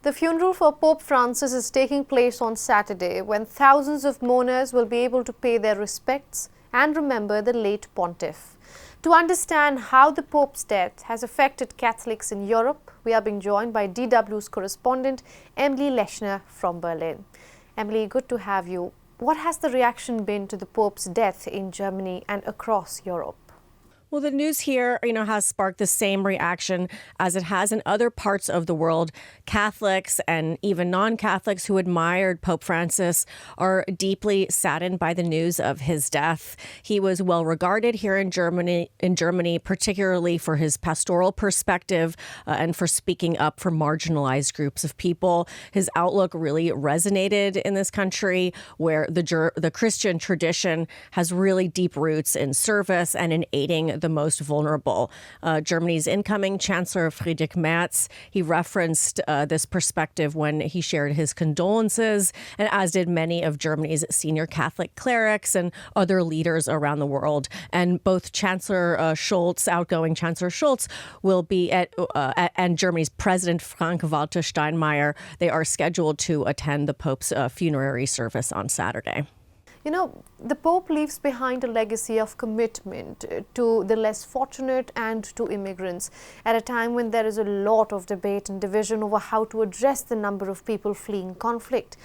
The funeral for Pope Francis is taking place on Saturday, when thousands of mourners will be able to pay their respects and remember the late Pontiff. To understand how the Pope's death has affected Catholics in Europe, we are being joined by DW's correspondent Emily Leshner from Berlin. Emily, good to have you. What has the reaction been to the Pope's death in Germany and across Europe? Well, the news here, has sparked the same reaction as it has in other parts of the world. Catholics and even non-Catholics who admired Pope Francis are deeply saddened by the news of his death. He was well regarded here in Germany, particularly for his pastoral perspective and for speaking up for marginalized groups of people. His outlook really resonated in this country, where the Christian tradition has really deep roots in service and in aiding the most vulnerable. Germany's incoming Chancellor Friedrich Merz, he referenced this perspective when he shared his condolences, and as did many of Germany's senior Catholic clerics and other leaders around the world. And both outgoing Chancellor Scholz, will be and Germany's President Frank-Walter Steinmeier, they are scheduled to attend the Pope's funerary service on Saturday. The Pope leaves behind a legacy of commitment to the less fortunate and to immigrants at a time when there is a lot of debate and division over how to address the number of people fleeing conflict.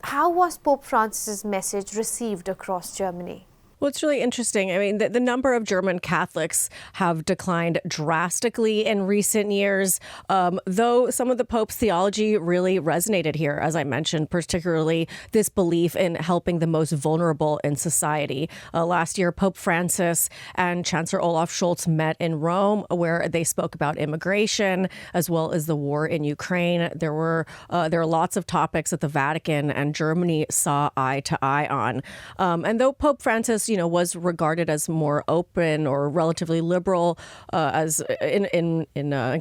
How was Pope Francis's message received across Germany? Well, it's really interesting. The number of German Catholics have declined drastically in recent years, though some of the Pope's theology really resonated here, as I mentioned, particularly this belief in helping the most vulnerable in society. Last year, Pope Francis and Chancellor Olaf Scholz met in Rome, where they spoke about immigration as well as the war in Ukraine. There are lots of topics that the Vatican and Germany saw eye to eye on. And though Pope Francis was regarded as more open or relatively liberal as in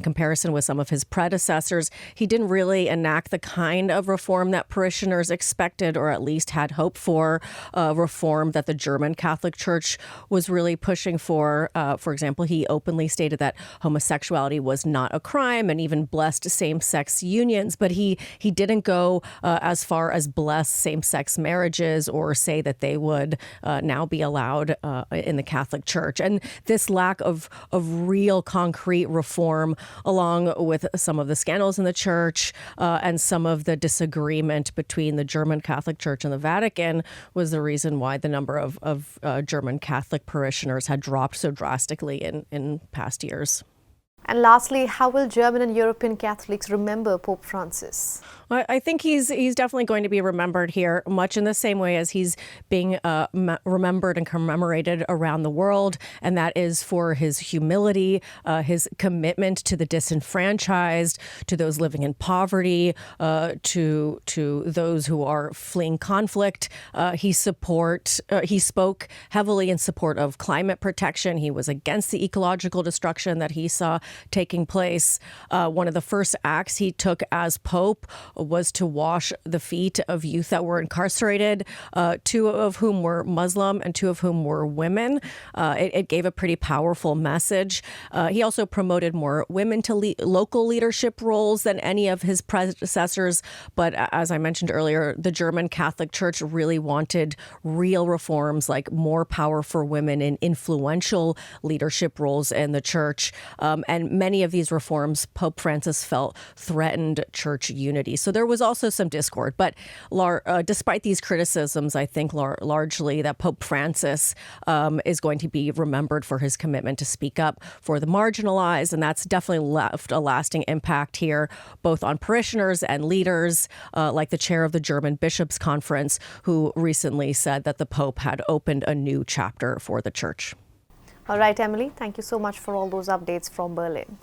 comparison with some of his predecessors, he didn't really enact the kind of reform that parishioners expected, or at least had hoped for, reform that the German Catholic Church was really pushing for. For example, he openly stated that homosexuality was not a crime and even blessed same-sex unions, but he didn't go as far as bless same-sex marriages or say that they would now be allowed in the Catholic Church. And this lack of real concrete reform, along with some of the scandals in the church and some of the disagreement between the German Catholic Church and the Vatican, was the reason why the number of German Catholic parishioners had dropped so drastically in past years. And lastly, how will German and European Catholics remember Pope Francis? I think he's definitely going to be remembered here, much in the same way as he's being remembered and commemorated around the world, and that is for his humility, his commitment to the disenfranchised, to those living in poverty, to those who are fleeing conflict. He spoke heavily in support of climate protection. He was against the ecological destruction that he saw taking place. One of the first acts he took as Pope was to wash the feet of youth that were incarcerated, two of whom were Muslim and two of whom were women. It gave a pretty powerful message. He also promoted more women to local leadership roles than any of his predecessors. But as I mentioned earlier, the German Catholic Church really wanted real reforms, like more power for women in influential leadership roles in the church. And many of these reforms, Pope Francis felt threatened church unity. So there was also some discord. But despite these criticisms, I think largely that Pope Francis is going to be remembered for his commitment to speak up for the marginalized. And that's definitely left a lasting impact here, both on parishioners and leaders, like the chair of the German Bishops' Conference, who recently said that the Pope had opened a new chapter for the church. All right, Emily, thank you so much for all those updates from Berlin.